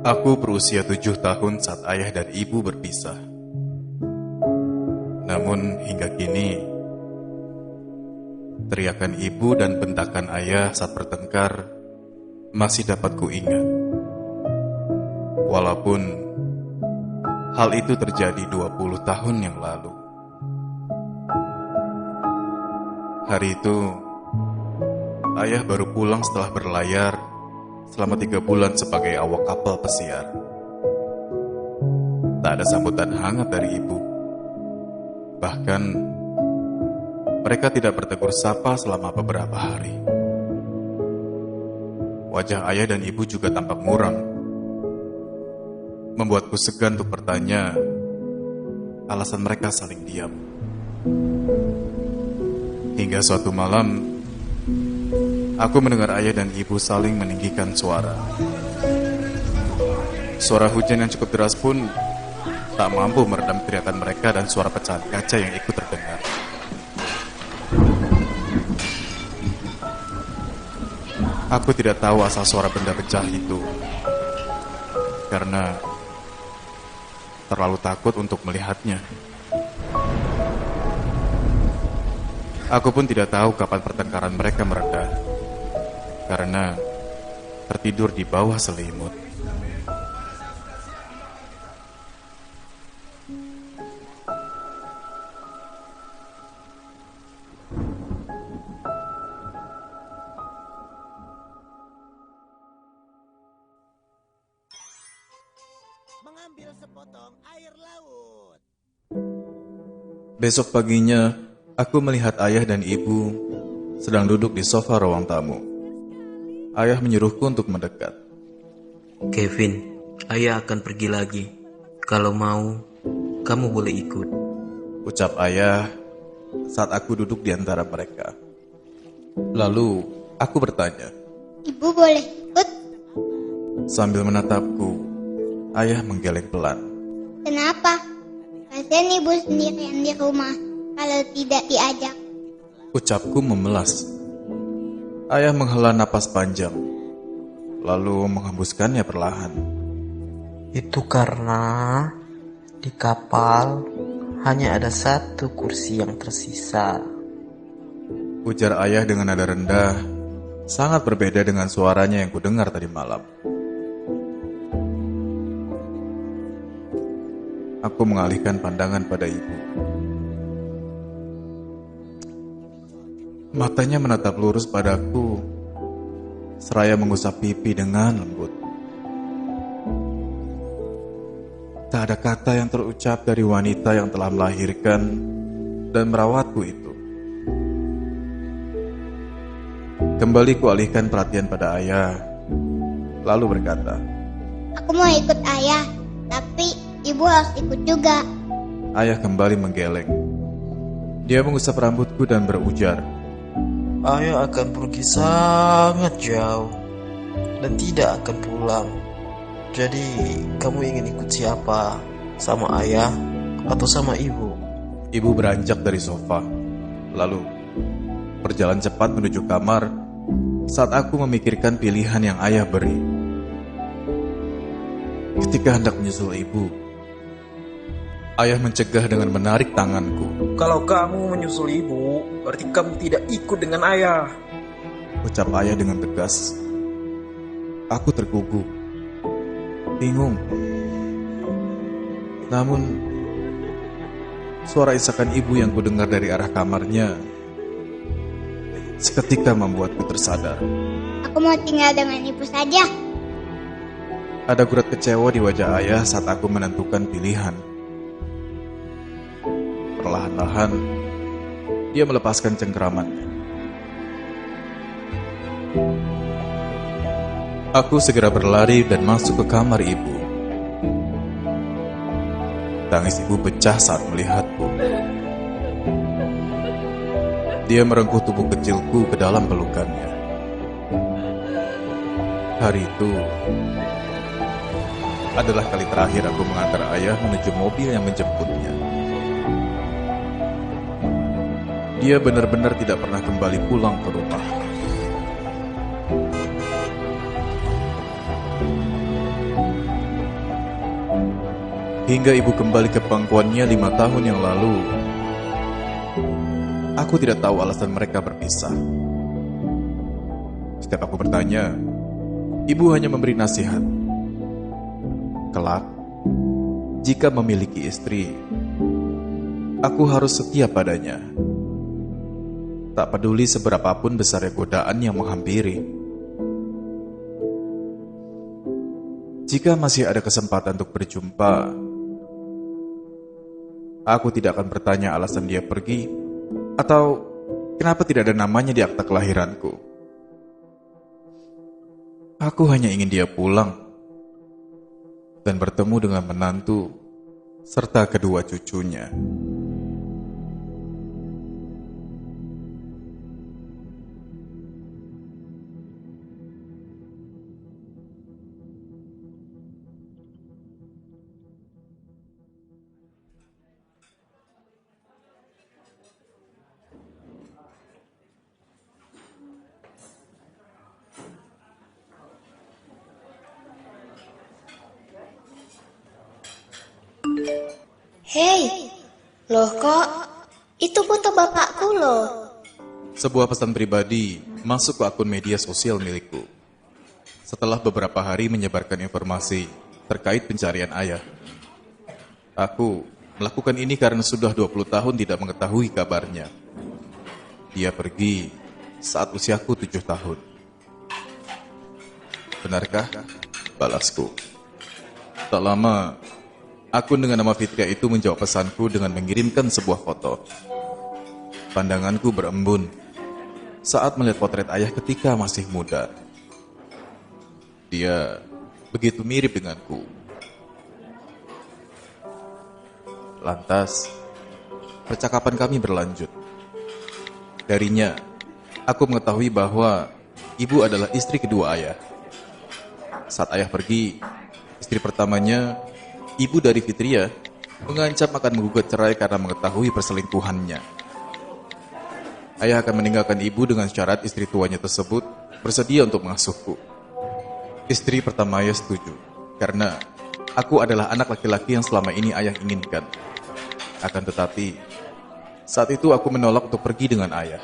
Aku berusia 7 tahun saat ayah dan ibu berpisah. Namun hingga kini, teriakan ibu dan bentakan ayah saat bertengkar masih dapat kuingat. Walaupun hal itu terjadi 20 tahun yang lalu. Hari itu, ayah baru pulang setelah berlayar selama 3 bulan sebagai awak kapal pesiar. Tak ada sambutan hangat dari ibu. Bahkan, mereka tidak bertegur sapa selama beberapa hari. Wajah ayah dan ibu juga tampak muram, membuatku segan untuk bertanya alasan mereka saling diam. Hingga suatu malam, aku mendengar ayah dan ibu saling meninggikan suara. Suara hujan yang cukup deras pun tak mampu meredam teriakan mereka dan suara pecahan kaca yang ikut terdengar. Aku tidak tahu asal suara benda pecah itu, karena terlalu takut untuk melihatnya. Aku pun tidak tahu kapan pertengkaran mereka mereda, karena tertidur di bawah selimut. Mengambil sepotong air laut. Besok paginya, aku melihat ayah dan ibu sedang duduk di sofa ruang tamu. Ayah menyuruhku untuk mendekat. Kevin, ayah akan pergi lagi. Kalau mau, kamu boleh ikut. Ucap ayah saat aku duduk di antara mereka. Lalu, aku bertanya. Ibu boleh ikut? Sambil menatapku, ayah menggeleng pelan. Kenapa? Kasihan ibu sendirian di rumah kalau tidak diajak. Ucapku memelas. Ayah menghela napas panjang, lalu menghembuskannya perlahan. Itu karena di kapal hanya ada satu kursi yang tersisa. Ujar ayah dengan nada rendah, sangat berbeda dengan suaranya yang kudengar tadi malam. Aku mengalihkan pandangan pada ibu. Matanya menatap lurus padaku, seraya mengusap pipi dengan lembut. Tak ada kata yang terucap dari wanita yang telah melahirkan dan merawatku itu. Kembali kualihkan perhatian pada ayah, lalu berkata, Aku mau ikut ayah, tapi ibu harus ikut juga. Ayah kembali menggeleng. Dia mengusap rambutku dan berujar, Ayah akan pergi sangat jauh dan tidak akan pulang. Jadi, kamu ingin ikut siapa? Sama ayah atau sama ibu? Ibu beranjak dari sofa, lalu berjalan cepat menuju kamar saat aku memikirkan pilihan yang ayah beri. Ketika hendak menyusul ibu, ayah mencegah dengan menarik tanganku. Kalau kamu menyusul ibu, berarti kamu tidak ikut dengan ayah. Ucap ayah dengan tegas. Aku tergugup, bingung. Namun, suara isakan ibu yang kudengar dari arah kamarnya seketika membuatku tersadar. Aku mau tinggal dengan ibu saja. Ada gurat kecewa di wajah ayah saat aku menentukan pilihan. Perlahan-lahan, dia melepaskan cengkeramannya. Aku segera berlari dan masuk ke kamar ibu. Tangis ibu pecah saat melihatku. Dia merengkuh tubuh kecilku ke dalam pelukannya. Hari itu adalah kali terakhir aku mengantar ayah menuju mobil yang menjemputnya. Dia benar-benar tidak pernah kembali pulang ke rumah. Hingga ibu kembali ke pangkuannya 5 tahun yang lalu. Aku tidak tahu alasan mereka berpisah. Setiap aku bertanya, ibu hanya memberi nasihat. Kelak, jika memiliki istri, aku harus setia padanya. Tak peduli seberapapun besarnya godaan yang menghampiri. Jika masih ada kesempatan untuk berjumpa, aku tidak akan bertanya alasan dia pergi atau kenapa tidak ada namanya di akta kelahiranku. Aku hanya ingin dia pulang dan bertemu dengan menantu serta kedua cucunya. Hei, loh kok? Itu foto bapakku loh. Sebuah pesan pribadi masuk ke akun media sosial milikku. Setelah beberapa hari menyebarkan informasi terkait pencarian ayah. Aku melakukan ini karena sudah 20 tahun tidak mengetahui kabarnya. Dia pergi saat usiaku 7 tahun. Benarkah? Balasku. Tak lama, akun dengan nama Fitria itu menjawab pesanku dengan mengirimkan sebuah foto. Pandanganku berembun saat melihat potret ayah ketika masih muda. Dia begitu mirip denganku. Lantas, percakapan kami berlanjut. Darinya, aku mengetahui bahwa ibu adalah istri kedua ayah. Saat ayah pergi, istri pertamanya, ibu dari Fitria, mengancam akan menggugat cerai karena mengetahui perselingkuhannya. Ayah akan meninggalkan ibu dengan syarat istri tuanya tersebut bersedia untuk mengasuhku. Istri pertama ayah setuju, karena aku adalah anak laki-laki yang selama ini ayah inginkan. Akan tetapi, saat itu aku menolak untuk pergi dengan ayah,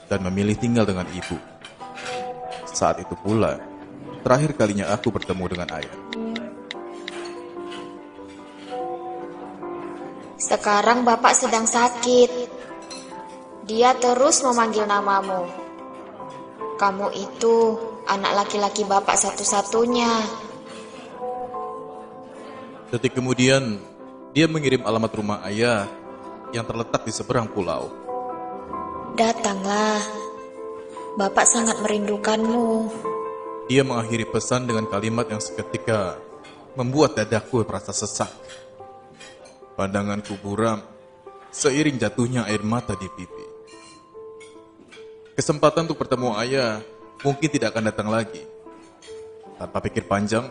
dan memilih tinggal dengan ibu. Saat itu pula, terakhir kalinya aku bertemu dengan ayah. Sekarang bapak sedang sakit. Dia terus memanggil namamu. Kamu itu anak laki-laki bapak satu-satunya. Detik kemudian, dia mengirim alamat rumah ayah yang terletak di seberang pulau. Datanglah. Bapak sangat merindukanmu. Dia mengakhiri pesan dengan kalimat yang seketika membuat dadaku merasa sesak. Pandanganku buram seiring jatuhnya air mata di pipi. Kesempatan untuk bertemu ayah mungkin tidak akan datang lagi. Tanpa pikir panjang,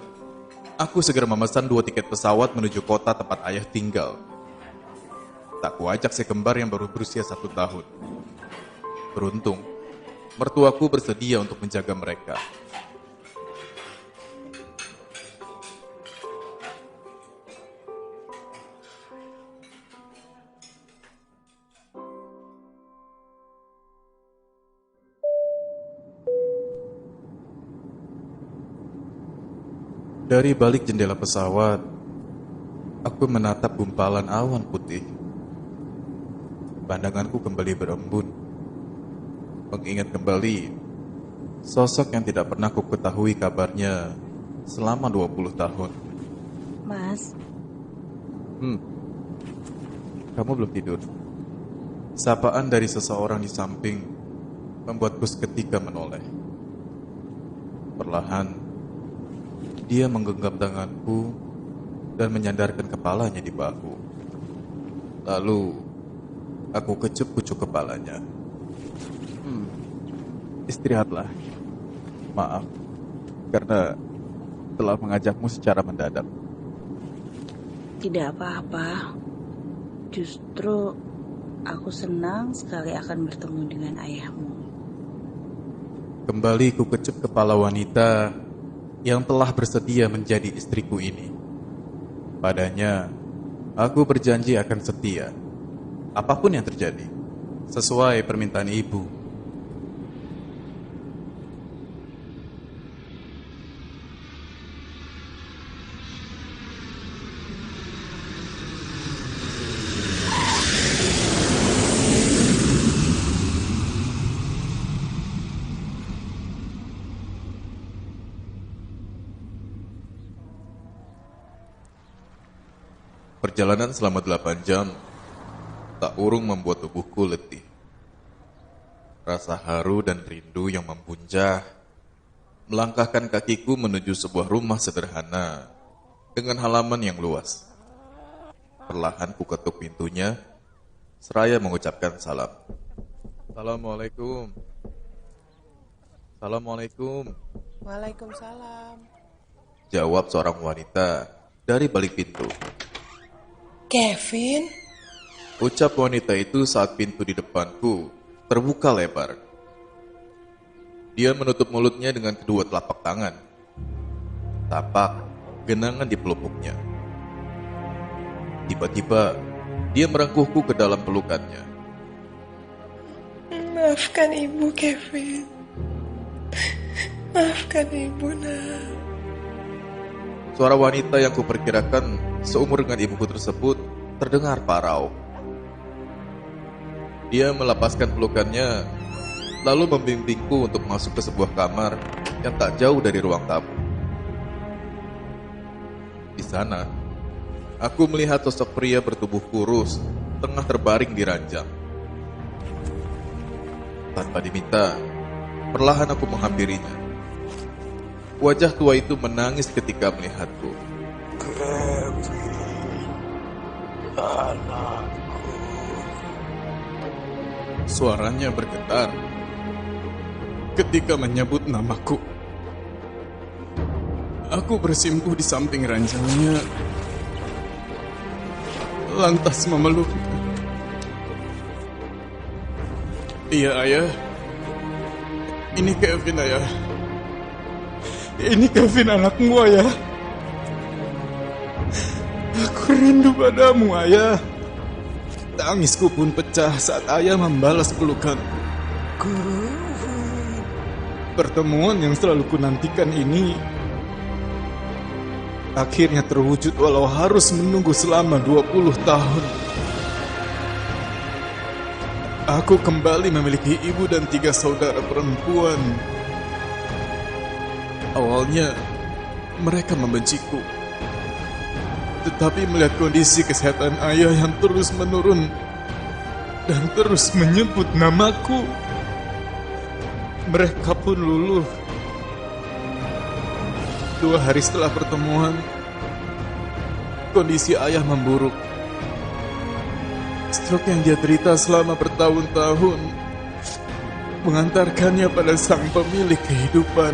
aku segera memesan 2 tiket pesawat menuju kota tempat ayah tinggal. Tak kuajak si kembar yang baru berusia 1 tahun. Beruntung, mertuaku bersedia untuk menjaga mereka. Dari balik jendela pesawat, aku menatap gumpalan awan putih. Pandanganku kembali berembun, mengingat kembali sosok yang tidak pernah kuketahui kabarnya selama 20 tahun. Mas, Kamu belum tidur? Sapaan dari seseorang di samping membuatku seketika menoleh. Perlahan, dia menggenggam tanganku dan menyandarkan kepalanya di bahu. Lalu, aku kecup-kucup kepalanya. Istirahatlah. Maaf, karena telah mengajakmu secara mendadak. tidak apa-apa. Justru aku senang sekali akan bertemu dengan ayahmu. Kembali ku kecup kepala wanita yang telah bersedia menjadi istriku ini. Padanya, Aku berjanji akan setia, apapun yang terjadi, sesuai permintaan ibu. Perjalanan selama 8 jam tak urung membuat tubuhku letih. Rasa haru dan rindu yang membuncah melangkahkan kakiku menuju sebuah rumah sederhana dengan halaman yang luas. Perlahan ku ketuk pintunya seraya mengucapkan salam. Assalamualaikum. Assalamualaikum. Waalaikumsalam. Jawab seorang wanita dari balik pintu. Kevin? Ucap wanita itu saat pintu di depanku terbuka lebar. Dia menutup mulutnya dengan kedua telapak tangan. Tapak genangan di pelupuknya. Tiba-tiba, dia merengkuhku ke dalam pelukannya. Maafkan ibu, Kevin. Maafkan ibu, nak. Suara wanita yang kuperkirakan seumur dengan ibuku tersebut terdengar parau. Dia melepaskan pelukannya, lalu membimbingku untuk masuk ke sebuah kamar yang tak jauh dari ruang tamu. Di sana, aku melihat sosok pria bertubuh kurus tengah terbaring di ranjang. Tanpa diminta, perlahan aku menghampirinya. Wajah tua itu menangis ketika melihatku. Anakku. Suaranya bergetar ketika menyebut namaku. Aku bersimpuh di samping ranjangnya, lantas memeluknya. Iya, ayah. Ini Kevin, ayah. Ini Kevin, anakmu, ayah. Aku rindu padamu, ayah. Tangisku pun pecah saat ayah membalas pelukan. Pertemuan yang selalu kunantikan ini akhirnya terwujud walau harus menunggu selama 20 tahun. Aku kembali memiliki ibu dan 3 saudara perempuan. Awalnya, mereka membenciku. Tetapi melihat kondisi kesehatan ayah yang terus menurun dan terus menyebut namaku, mereka pun luluh. 2 hari setelah pertemuan, kondisi ayah memburuk. Stroke yang dia derita selama bertahun-tahun mengantarkannya pada sang pemilik kehidupan.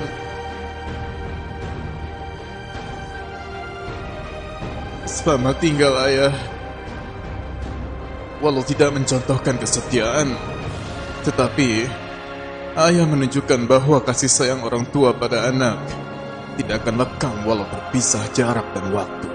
Selamat tinggal, ayah. Walau tidak mencontohkan kesetiaan, tetapi ayah menunjukkan bahwa kasih sayang orang tua pada anak tidak akan lekang walau berpisah jarak dan waktu.